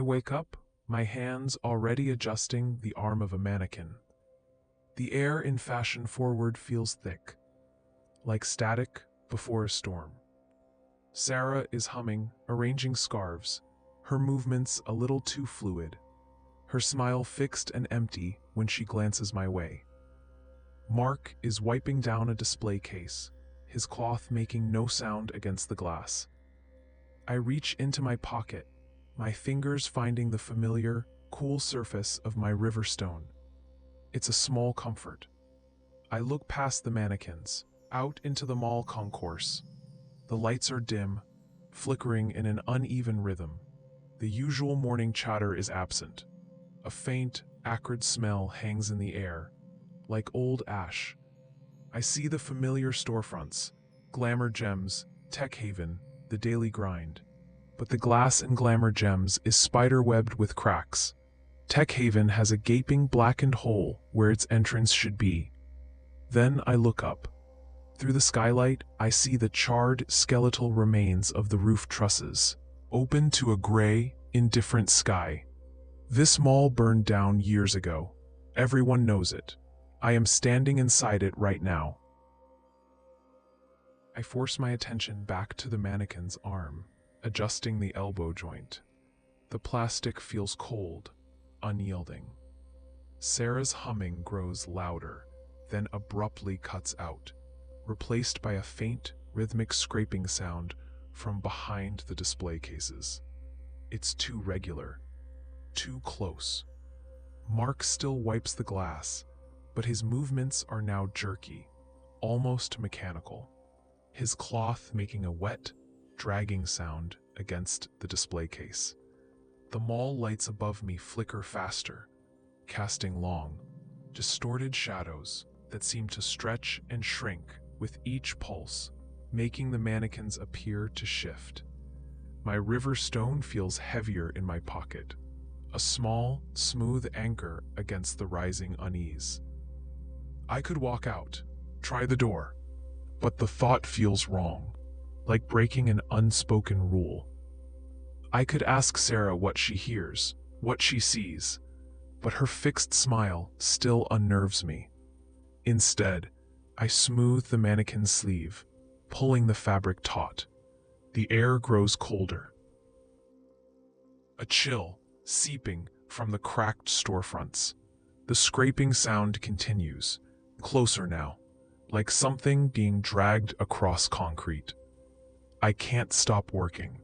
wake up, my hands already adjusting the arm of a mannequin. The air in fashion forward feels thick, like static before a storm. Sarah is humming, arranging scarves, her movements a little too fluid, her smile fixed and empty when she glances my way. Mark is wiping down a display case, his cloth making no sound against the glass. I reach into my pocket, my fingers finding the familiar, cool surface of my river stone. It's a small comfort. I look past the mannequins, out into the mall concourse. The lights are dim, flickering in an uneven rhythm. The usual morning chatter is absent. A faint, acrid smell hangs in the air, like old ash. I see the familiar storefronts, Glamour Gems, Tech Haven, the daily grind. But the glass in Glamour Gems is spider-webbed with cracks. Tech Haven has a gaping blackened hole where its entrance should be. Then I look up. Through the skylight, I see the charred, skeletal remains of the roof trusses, open to a gray, indifferent sky. This mall burned down years ago. Everyone knows it. I am standing inside it right now. I force my attention back to the mannequin's arm, adjusting the elbow joint. The plastic feels cold, unyielding. Sarah's humming grows louder, then abruptly cuts out, replaced by a faint, rhythmic scraping sound from behind the display cases. It's too regular, too close. Mark still wipes the glass, but his movements are now jerky, almost mechanical, his cloth making a wet, dragging sound against the display case. The mall lights above me flicker faster, casting long, distorted shadows that seem to stretch and shrink with each pulse, making the mannequins appear to shift. My river stone feels heavier in my pocket, a small, smooth anchor against the rising unease. I could walk out, try the door, but the thought feels wrong, like breaking an unspoken rule. I could ask Sarah what she hears, what she sees, but her fixed smile still unnerves me. Instead, I smooth the mannequin's sleeve, pulling the fabric taut. The air grows colder. A chill seeping from the cracked storefronts. The scraping sound continues, closer now, like something being dragged across concrete. I can't stop working.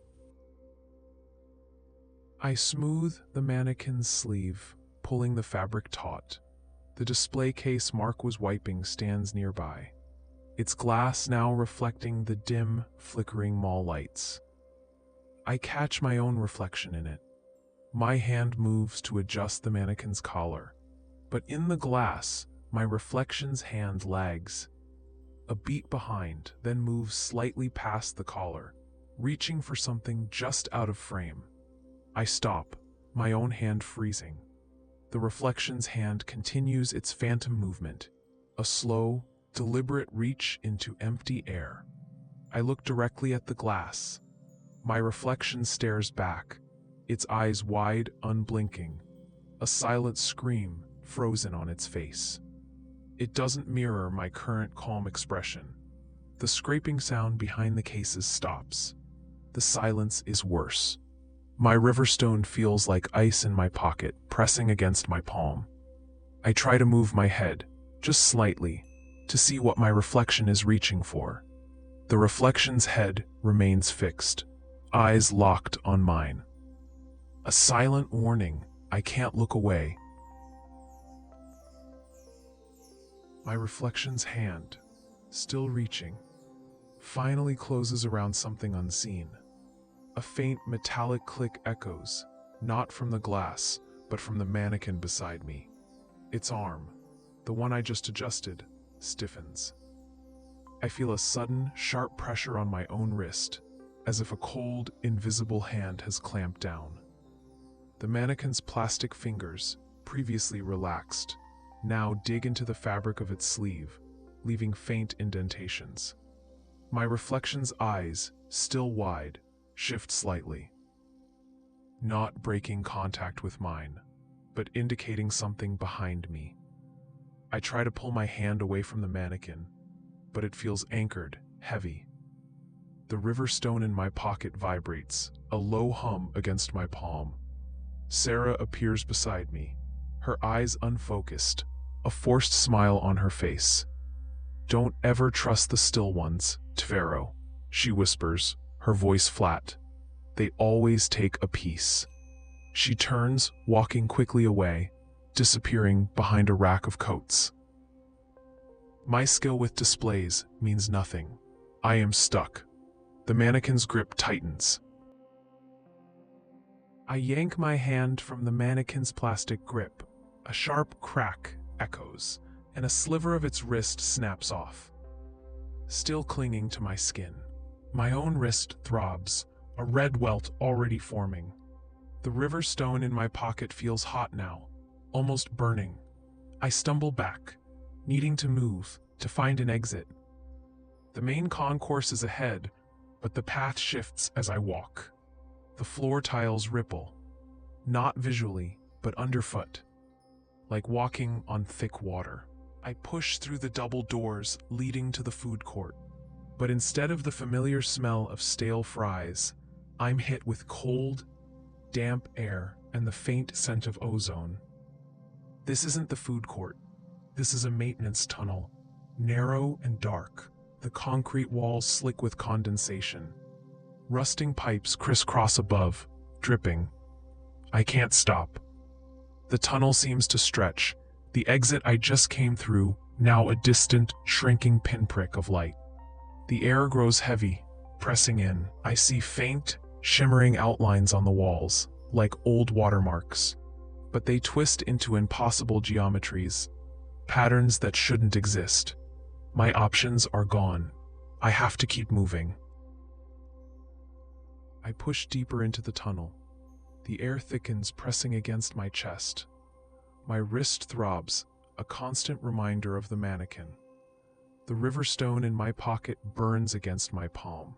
I smooth the mannequin's sleeve, pulling the fabric taut. The display case Mark was wiping stands nearby, its glass now reflecting the dim, flickering mall lights. I catch my own reflection in it. My hand moves to adjust the mannequin's collar, but in the glass, my reflection's hand lags. A beat behind, then moves slightly past the collar, reaching for something just out of frame. I stop, my own hand freezing. The reflection's hand continues its phantom movement, a slow, deliberate reach into empty air. I look directly at the glass. My reflection stares back, its eyes wide, unblinking, a silent scream frozen on its face. It doesn't mirror my current calm expression. The scraping sound behind the cases stops. The silence is worse. My riverstone feels like ice in my pocket, pressing against my palm. I try to move my head, just slightly, to see what my reflection is reaching for. The reflection's head remains fixed, eyes locked on mine. A silent warning, I can't look away. My reflection's hand, still reaching, finally closes around something unseen. A faint metallic click echoes, not from the glass, but from the mannequin beside me. Its arm, the one I just adjusted, stiffens. I feel a sudden, sharp pressure on my own wrist, as if a cold, invisible hand has clamped down. The mannequin's plastic fingers, previously relaxed, now dig into the fabric of its sleeve, leaving faint indentations. My reflection's eyes, still wide, shift slightly. not breaking contact with mine, but indicating something behind me. I try to pull my hand away from the mannequin, but it feels anchored, heavy. The river stone in my pocket vibrates, a low hum against my palm. Sarah appears beside me, her eyes unfocused, a forced smile on her face. "Don't ever trust the still ones, Tvero," she whispers, her voice flat. "They always take a piece." She turns, walking quickly away, disappearing behind a rack of coats. My skill with displays means nothing. I am stuck. The mannequin's grip tightens. I yank my hand from the mannequin's plastic grip. A sharp crack echoes, and a sliver of its wrist snaps off. Still clinging to my skin, my own wrist throbs, a red welt already forming. The river stone in my pocket feels hot now, almost burning. I stumble back, needing to move, to find an exit. The main concourse is ahead, but the path shifts as I walk. The floor tiles ripple, not visually, but underfoot, like walking on thick water. I push through the double doors leading to the food court, but instead of the familiar smell of stale fries, I'm hit with cold, damp air and the faint scent of ozone. This isn't the food court. This is a maintenance tunnel, narrow and dark, the concrete walls slick with condensation. Rusting pipes crisscross above, dripping. I can't stop. The tunnel seems to stretch, the exit I just came through, now a distant, shrinking pinprick of light. The air grows heavy, pressing in. I see faint, shimmering outlines on the walls, like old watermarks. But they twist into impossible geometries, patterns that shouldn't exist. My options are gone. I have to keep moving. I push deeper into the tunnel. The air thickens, pressing against my chest. My wrist throbs, a constant reminder of the mannequin. The river stone in my pocket burns against my palm.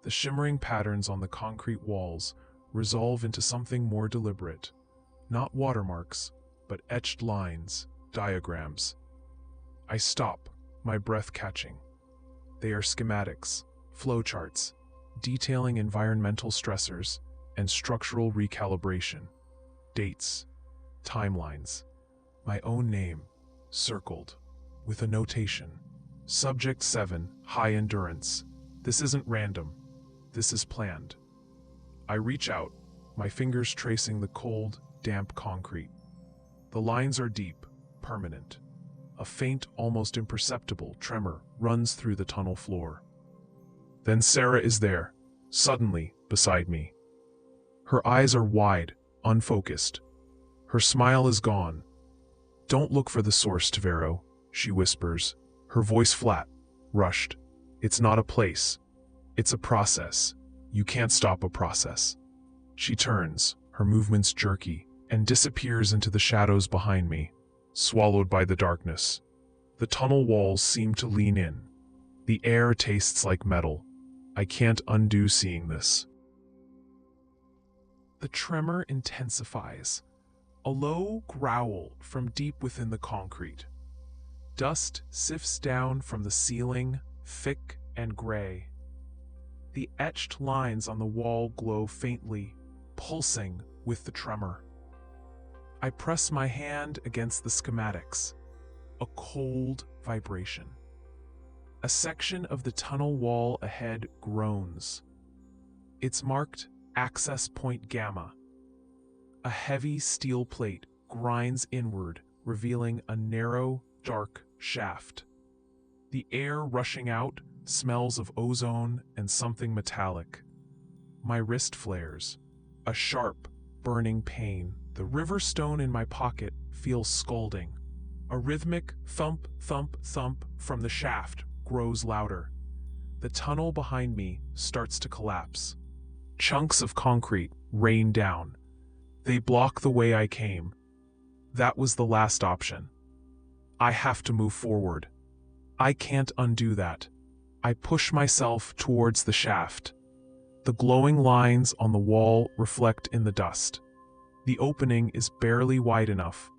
The shimmering patterns on the concrete walls resolve into something more deliberate. Not watermarks, but etched lines, diagrams. I stop, my breath catching. They are schematics, flowcharts, detailing environmental stressors and structural recalibration. Dates, timelines. My own name, circled, with a notation. Subject 7, high endurance. This isn't random. This is planned. I reach out, my fingers tracing the cold, damp concrete. The lines are deep, permanent. A faint, almost imperceptible tremor runs through the tunnel floor. Then Sarah is there, suddenly, beside me. Her eyes are wide, unfocused. Her smile is gone. "Don't look for the source, Tvero," she whispers, her voice flat, rushed. "It's not a place. It's a process. You can't stop a process." She turns, her movements jerky, and disappears into the shadows behind me, swallowed by the darkness. The tunnel walls seem to lean in. The air tastes like metal. I can't undo seeing this. The tremor intensifies. A low growl from deep within the concrete. Dust sifts down from the ceiling, thick and gray. The etched lines on the wall glow faintly, pulsing with the tremor. I press my hand against the schematics. A cold vibration. A section of the tunnel wall ahead groans. It's marked Access Point Gamma. A heavy steel plate grinds inward, revealing a narrow, dark shaft. The air rushing out smells of ozone and something metallic. My wrist flares. A sharp, burning pain. The river stone in my pocket feels scalding. A rhythmic thump, thump, thump from the shaft grows louder. The tunnel behind me starts to collapse. Chunks of concrete rain down. They block the way I came. That was the last option. I have to move forward. I can't undo that. I push myself towards the shaft. The glowing lines on the wall reflect in the dust. The opening is barely wide enough.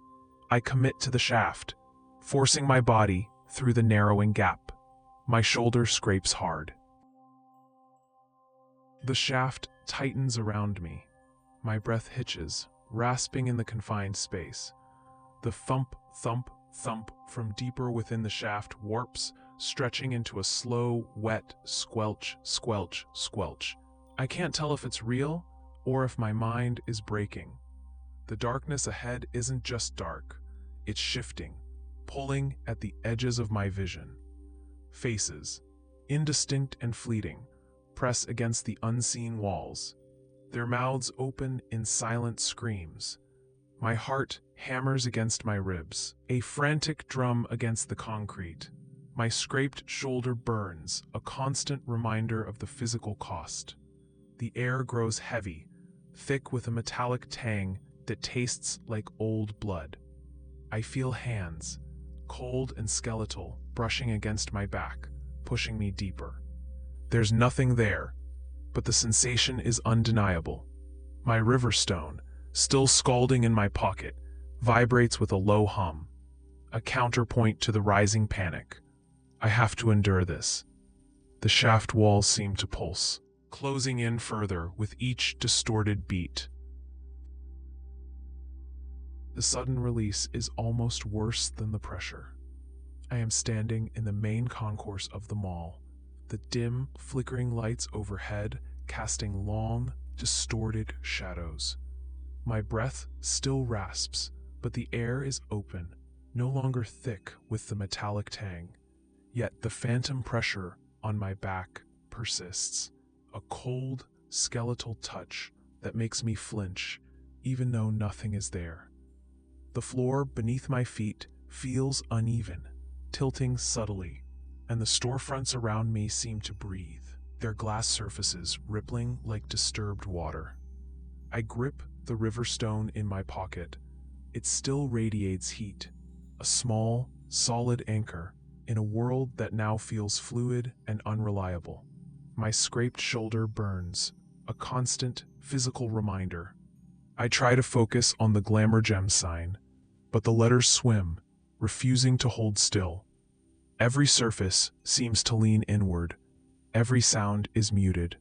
I commit to the shaft, forcing my body through the narrowing gap. My shoulder scrapes hard. The shaft tightens around me. My breath hitches, rasping in the confined space. The thump, thump, thump from deeper within the shaft warps, stretching into a slow, wet squelch, squelch, squelch. I can't tell if it's real or if my mind is breaking. The darkness ahead isn't just dark, it's shifting, pulling at the edges of my vision. Faces, indistinct and fleeting, press against the unseen walls. Their mouths open in silent screams. My heart hammers against my ribs, a frantic drum against the concrete. My scraped shoulder burns, a constant reminder of the physical cost. The air grows heavy, thick with a metallic tang that tastes like old blood. I feel hands, cold and skeletal, brushing against my back, pushing me deeper. There's nothing there, but the sensation is undeniable. My river stone, still scalding in my pocket, vibrates with a low hum, a counterpoint to the rising panic. I have to endure this. The shaft walls seem to pulse, closing in further with each distorted beat. The sudden release is almost worse than the pressure. I am standing in the main concourse of the mall, the dim, flickering lights overhead casting long, distorted shadows. My breath still rasps, but the air is open, no longer thick with the metallic tang. Yet the phantom pressure on my back persists, a cold, skeletal touch that makes me flinch, even though nothing is there. The floor beneath my feet feels uneven, tilting subtly, and the storefronts around me seem to breathe, their glass surfaces rippling like disturbed water. I grip the river stone in my pocket. It still radiates heat, a small, solid anchor in a world that now feels fluid and unreliable. My scraped shoulder burns, a constant, physical reminder. I try to focus on the glamour gem sign, but the letters swim, refusing to hold still. Every surface seems to lean inward. Every sound is muted,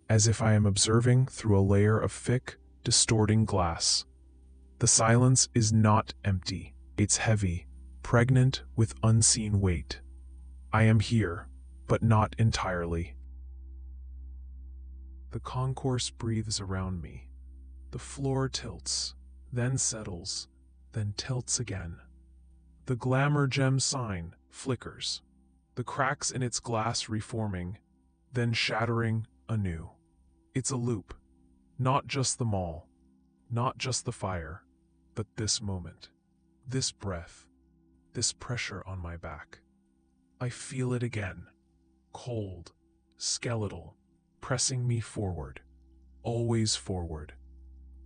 as if I am observing through a layer of thick, distorting glass. The silence is not empty. It's heavy, pregnant with unseen weight. I am here, but not entirely. The concourse breathes around me. The floor tilts, then settles, then tilts again. The glamour gem sign flickers, the cracks in its glass reforming, then shattering anew. It's a loop, not just the mall, not just the fire, but this moment, this breath, this pressure on my back. I feel it again, cold, skeletal, pressing me forward, always forward.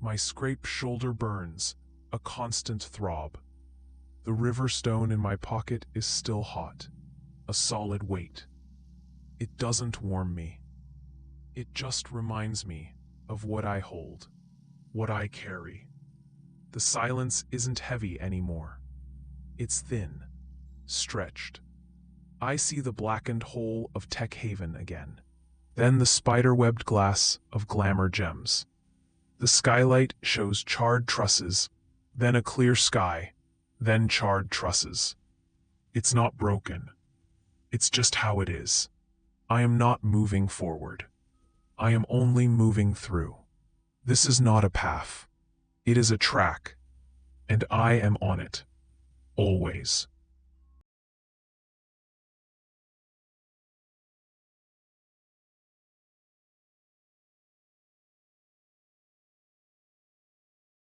My scraped shoulder burns, a constant throb. The river stone in my pocket is still hot, a solid weight. It doesn't warm me. It just reminds me of what I hold, what I carry. The silence isn't heavy anymore. It's thin, stretched. I see the blackened hole of Tech Haven again. Then the spider-webbed glass of glamour gems. The skylight shows charred trusses, then a clear sky, then charred trusses. It's not broken. It's just how it is. I am not moving forward. I am only moving through. This is not a path. It is a track, and I am on it. Always.